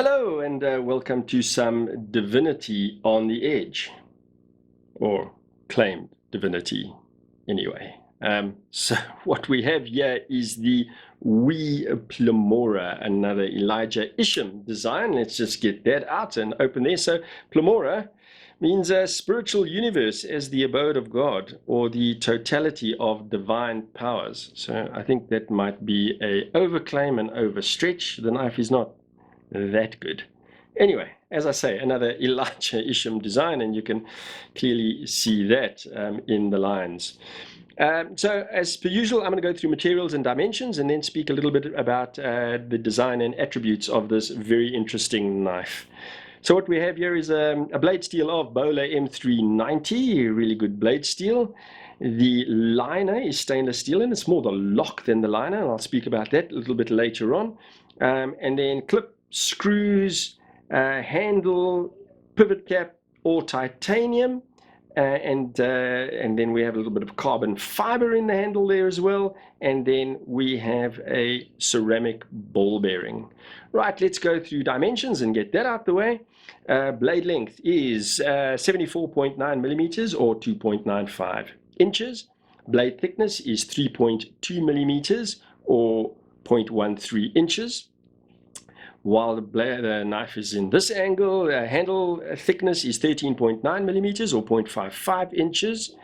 Hello and welcome to some Divinity on the Edge, or claimed divinity anyway. So what we have here is the wee Pleroma, another Elijah Isham design. Let's just get that out and open there. So Pleroma means a spiritual universe as the abode of God, or the totality of divine powers. So I think that might be a overclaim and overstretch. The knife is not that good. Anyway, as I say, another Elijah Isham design, and you can clearly see that in the lines. So as per usual, I'm going to go through materials and dimensions and then speak a little bit about the design and attributes of this very interesting knife. So what we have here is a blade steel of Bowler M390, really good blade steel. The liner is stainless steel, and it's more the lock than the liner, and I'll speak about that a little bit later on. And then clip screws, handle, pivot cap, all titanium, and then we have a little bit of carbon fiber in the handle there as well, and then we have a ceramic ball bearing. Right, let's go through dimensions and get that out the way. Blade length is 74.9 millimeters or 2.95 inches. Blade thickness is 3.2 millimeters or 0.13 inches. While the knife is in this angle, handle thickness is 13.9 millimeters or 0.55 inches.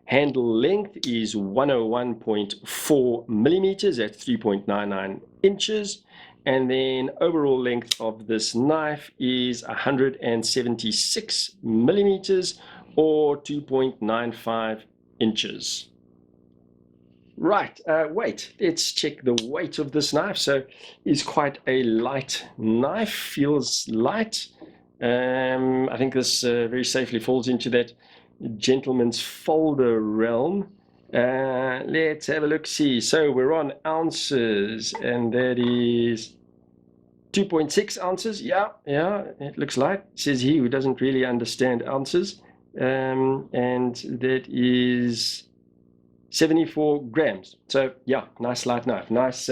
Handle length is 101.4 millimeters at 3.99 inches. And then overall length of this knife is 176 millimeters or 2.95 inches. Right, weight. Let's check the weight of this knife. So it's quite a light knife, feels light. I think this very safely falls into that gentleman's folder realm. Let's have a look, see. So we're on ounces, and that is 2.6 ounces. Yeah, it looks light, says he who doesn't really understand ounces. And that is 74 grams. So yeah, nice light knife, nice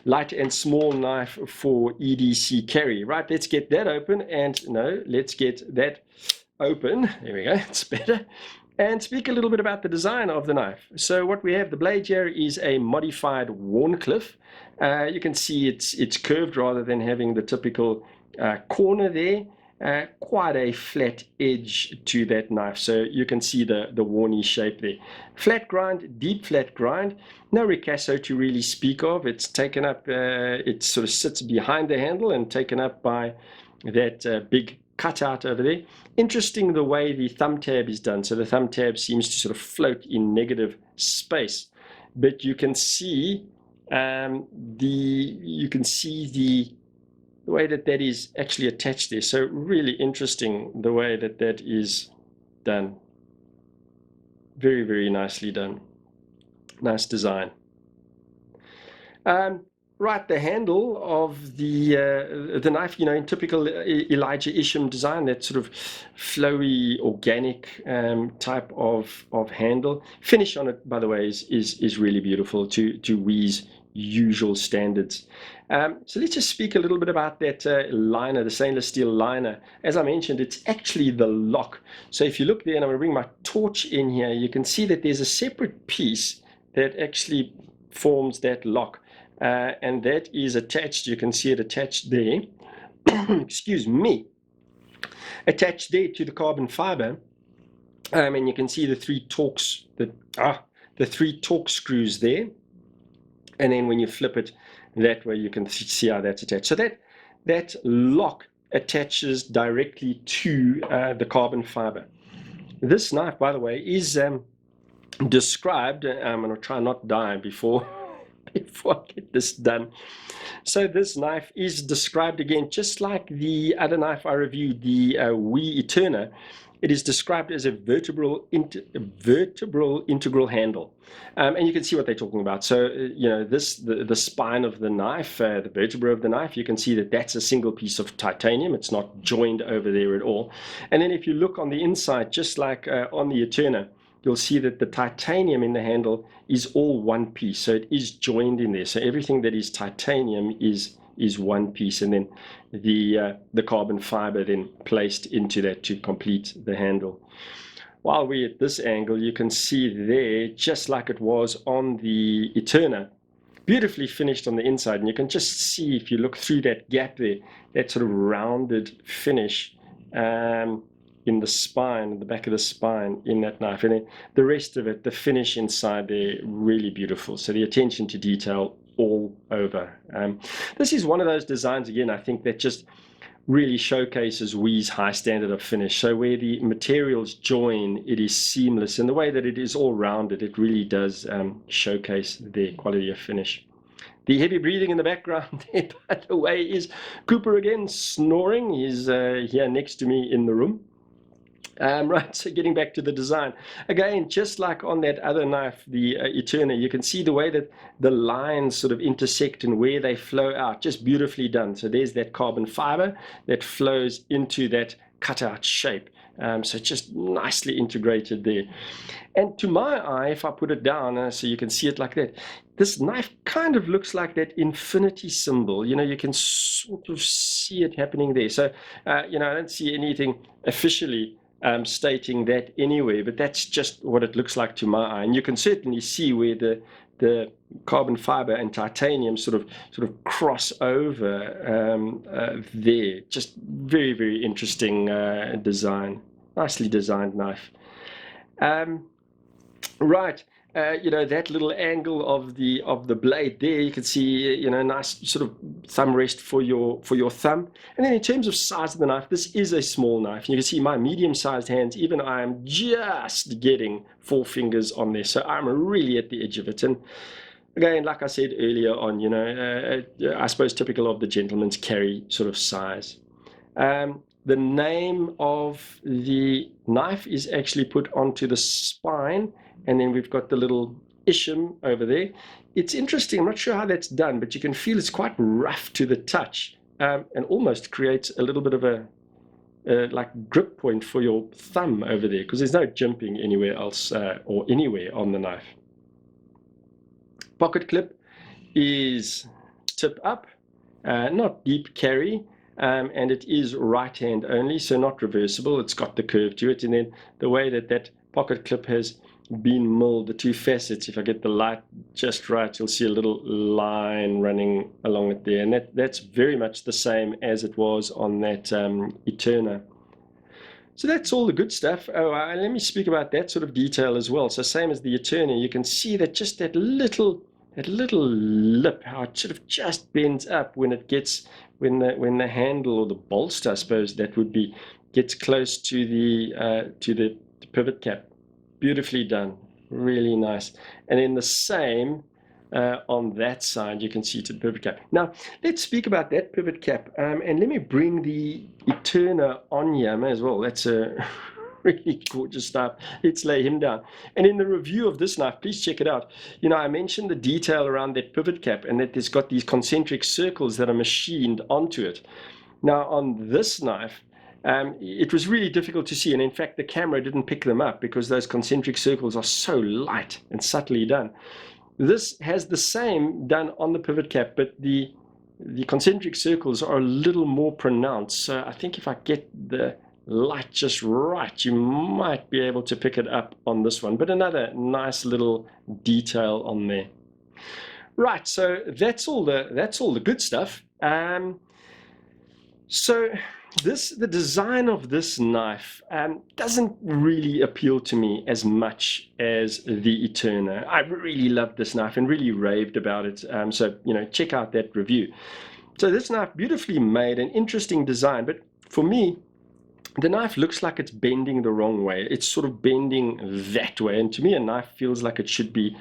light and small knife for EDC carry. Right, let's get that open, and no, let's get that open. There we go, it's better. And speak a little bit about the design of the knife. So what we have, the blade here is a modified Warncliffe. You can see it's curved rather than having the typical corner there. Quite a flat edge to that knife, so you can see the Warny shape there. Flat grind, deep flat grind, no ricasso to really speak of. It's taken up, it sort of sits behind the handle and taken up by that big cutout over there. Interesting the way the thumb tab is done. So the thumb tab seems to sort of float in negative space, but you can see the way that is actually attached there. So really interesting the way that is done. Very, very nicely done. Nice design. Right, the handle of the knife, you know, in typical Elijah Isham design, that sort of flowy, organic type of handle. Finish on it, by the way, is really beautiful to Wee's usual standards. So let's just speak a little bit about that liner, the stainless steel liner. As I mentioned, it's actually the lock. So if you look there, and I'm going to bring my torch in here, you can see that there's a separate piece that actually forms that lock. And that is attached, you can see it attached there, excuse me, attached there to the carbon fiber. And you can see the three torque screws there. And then when you flip it that way, you can see how that's attached. So that lock attaches directly to the carbon fiber. This knife, by the way, is described. I'm going to try not die before I get this done. So this knife is described again, just like the other knife I reviewed, the Wee Eterna. It is described as a vertebral integral handle. And you can see what they're talking about. So, you know, the spine of the knife, the vertebra of the knife, you can see that that's a single piece of titanium. It's not joined over there at all. And then if you look on the inside, just like on the Eterna, you'll see that the titanium in the handle is all one piece. So it is joined in there. So everything that is titanium is is one piece, and then the carbon fiber then placed into that to complete the handle. While we're at this angle, you can see there, just like it was on the Eterna, beautifully finished on the inside, and you can just see, if you look through that gap there, that sort of rounded finish in the spine, the back of the spine in that knife. And then the rest of it, the finish inside there, really beautiful. So the attention to detail all over. This is one of those designs, again, I think that just really showcases WE's high standard of finish. So where the materials join, it is seamless. And the way that it is all rounded, it really does showcase their quality of finish. The heavy breathing in the background there, by the way, is Cooper again, snoring. He's here next to me in the room. Right, so getting back to the design. Again, just like on that other knife, the Eterna, you can see the way that the lines sort of intersect and where they flow out, just beautifully done. So there's that carbon fiber that flows into that cutout shape. So just nicely integrated there. And to my eye, if I put it down, so you can see it like that, this knife kind of looks like that infinity symbol. You know, you can sort of see it happening there. So, you know, I don't see anything officially stating that anywhere, but that's just what it looks like to my eye. And you can certainly see where the carbon fiber and titanium sort of cross over there. Just very, very interesting design. Nicely designed knife. Right. You know, that little angle of the blade there, you can see, you know, nice sort of thumb rest for your thumb. And then in terms of size of the knife, this is a small knife. You can see my medium-sized hands, even I am just getting 4 fingers on there. So I'm really at the edge of it. And again, like I said earlier on, you know, I suppose typical of the gentleman's carry sort of size. The name of the knife is actually put onto the spine, and then we've got the little Isham over there. It's interesting, I'm not sure how that's done, but you can feel it's quite rough to the touch, and almost creates a little bit of a like grip point for your thumb over there, because there's no jimping anywhere else or anywhere on the knife. Pocket clip is tip up, not deep carry. And it is right hand only, so not reversible. It's got the curve to it. And then the way that pocket clip has been milled, the 2 facets, if I get the light just right, you'll see a little line running along it there. And that's very much the same as it was on that Eterna. So that's all the good stuff. Oh, let me speak about that sort of detail as well. So same as the Eterna, you can see that just that little lip, how it sort of just bends up when it gets, when the handle or the bolster, I suppose that would be, gets close to the pivot cap. Beautifully done, really nice. And then the same on that side, you can see to the pivot cap. Now let's speak about that pivot cap, and let me bring the Eterna on here. I may as well. That's a really gorgeous stuff. Let's lay him down. And in the review of this knife, please check it out. You know, I mentioned the detail around that pivot cap and that it's got these concentric circles that are machined onto it. Now on this knife, it was really difficult to see, and in fact the camera didn't pick them up because those concentric circles are so light and subtly done. This has the same done on the pivot cap, but the concentric circles are a little more pronounced. So I think if I get the light just right, you might be able to pick it up on this one. But another nice little detail on there. Right, so that's all the good stuff. So the design of this knife doesn't really appeal to me as much as the Eterna. I really loved this knife and really raved about it. So you know, check out that review. So this knife, beautifully made, an interesting design, but for me, the knife looks like it's bending the wrong way. It's sort of bending that way, and to me a knife feels like it should be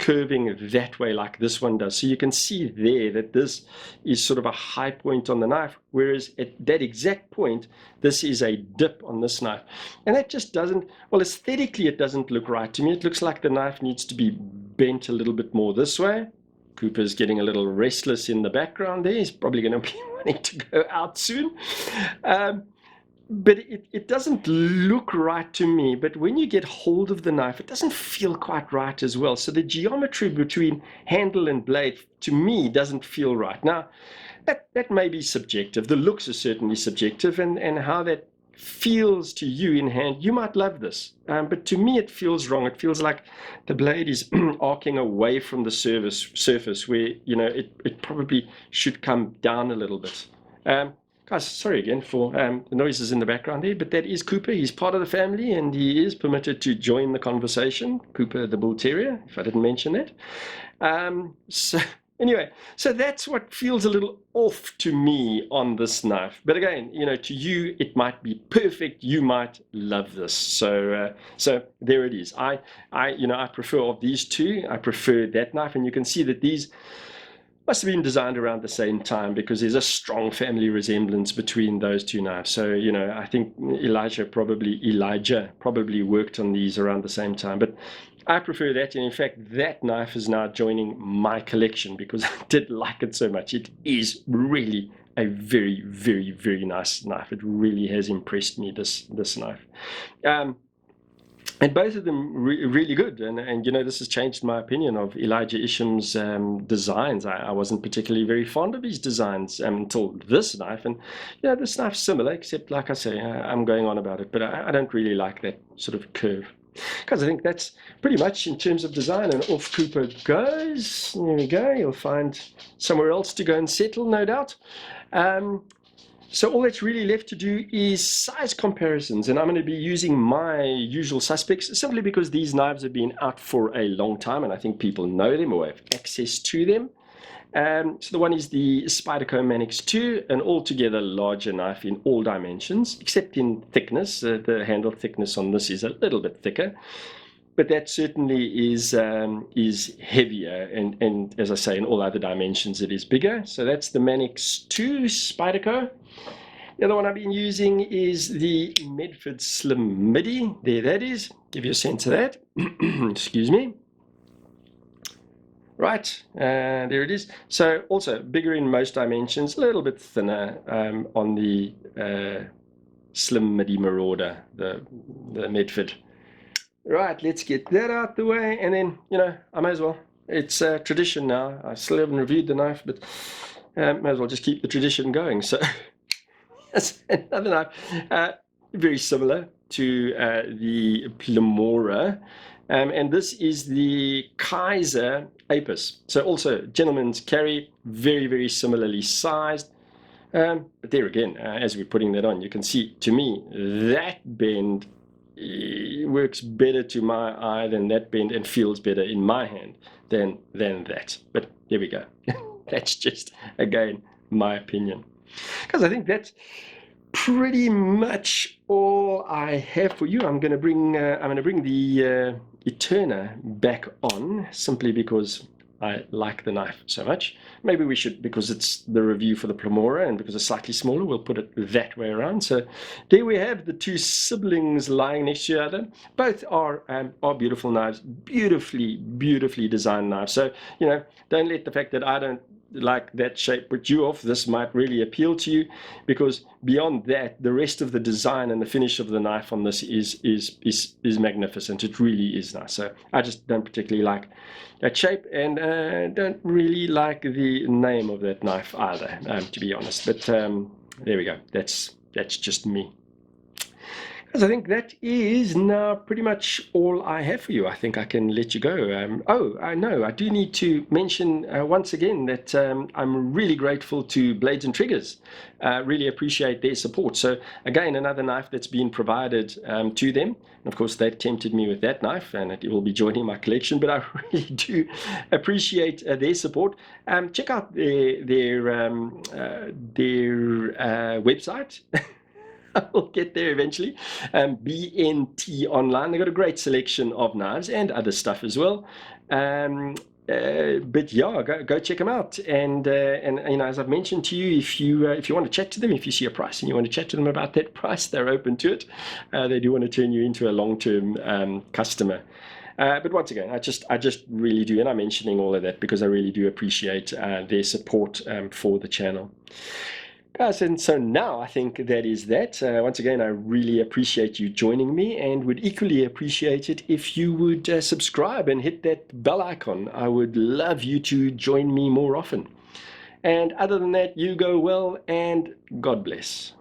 curving that way like this one does. So you can see there that this is sort of a high point on the knife, whereas at that exact point this is a dip on this knife, and that just doesn't, well, aesthetically it doesn't look right to me. It looks like the knife needs to be bent a little bit more this way. Cooper's getting a little restless in the background there. He's probably going to be wanting to go out soon. but it doesn't look right to me. But when you get hold of the knife, it doesn't feel quite right as well. So the geometry between handle and blade, to me, doesn't feel right. Now, that may be subjective. The looks are certainly subjective, and how that feels to you in hand, you might love this. But to me, it feels wrong. It feels like the blade is arcing away from the surface where, it probably should come down a little bit. Guys, sorry again for the noises in the background there, but that is Cooper. He's part of the family, and he is permitted to join the conversation. Cooper, the bull terrier, if I didn't mention that. So anyway, so that's what feels a little off to me on this knife. But again, to you, it might be perfect. You might love this. So there it is. I prefer of these two. I prefer that knife, and you can see that these must have been designed around the same time, because there's a strong family resemblance between those two knives. So, I think Elijah probably worked on these around the same time. But I prefer that. And in fact, that knife is now joining my collection because I did like it so much. It is really a very, very, very nice knife. It really has impressed me, this knife. And both of them really good. And this has changed my opinion of Elijah Isham's designs. I wasn't particularly very fond of his designs until this knife. And, this knife's similar, except, like I say, I'm going on about it. But I don't really like that sort of curve. Because I think that's pretty much in terms of design. And off Cooper goes. There we go. You'll find somewhere else to go and settle, no doubt. So all that's really left to do is size comparisons, and I'm going to be using my usual suspects simply because these knives have been out for a long time, and I think people know them or have access to them. So the one is the Spyderco Manix 2, an altogether larger knife in all dimensions, except in thickness. The handle thickness on this is a little bit thicker, but that certainly is heavier, and as I say, in all other dimensions it is bigger. So that's the Manix 2 Spyderco. The other one I've been using is the Medford Slim Midi. There that is. Give you a sense of that. Excuse me. Right, there it is. So also bigger in most dimensions, a little bit thinner on the Slim Midi Marauder, the Medford. Right, let's get that out the way, and then, I may as well. It's tradition now. I still haven't reviewed the knife, but may as well just keep the tradition going. So that's another knife, very similar to the Pleroma, and this is the Kaiser Apis. So also gentleman's carry, very, very similarly sized. But there again, as we're putting that on, you can see, to me, that bend works better to my eye than that bend, and feels better in my hand than that. But there we go. That's just, again, my opinion. Because I think that's pretty much all I have for you. I'm going to bring the Eterna back on, simply because I like the knife so much. Maybe we should, because it's the review for the Pleroma, and because it's slightly smaller, we'll put it that way around. So there we have the two siblings lying next to each other. Both are beautiful knives, beautifully designed knives. So, don't let the fact that I don't like that shape put you off. This might really appeal to you, because beyond that, the rest of the design and the finish of the knife on this is magnificent. It really is nice. So I just don't particularly like that shape, and don't really like the name of that knife either, to be honest. But there we go. That's just me. I think that is now pretty much all I have for you. I think I can let you go. I know, I do need to mention once again that I'm really grateful to Blades and Triggers. Really appreciate their support. So again, another knife that's been provided to them. And of course, they've tempted me with that knife, and it will be joining my collection. But I really do appreciate their support. Check out their website. We'll get there eventually. BNT Online. They've got a great selection of knives and other stuff as well. But yeah, go check them out. And as I've mentioned to you, if you want to chat to them, if you see a price and you want to chat to them about that price, they're open to it. They do want to turn you into a long-term customer. But once again, I just really do, and I'm mentioning all of that because I really do appreciate their support for the channel. Guys, and so now I think that is that. Once again, I really appreciate you joining me, and would equally appreciate it if you would subscribe and hit that bell icon. I would love you to join me more often. And other than that, you go well, and God bless.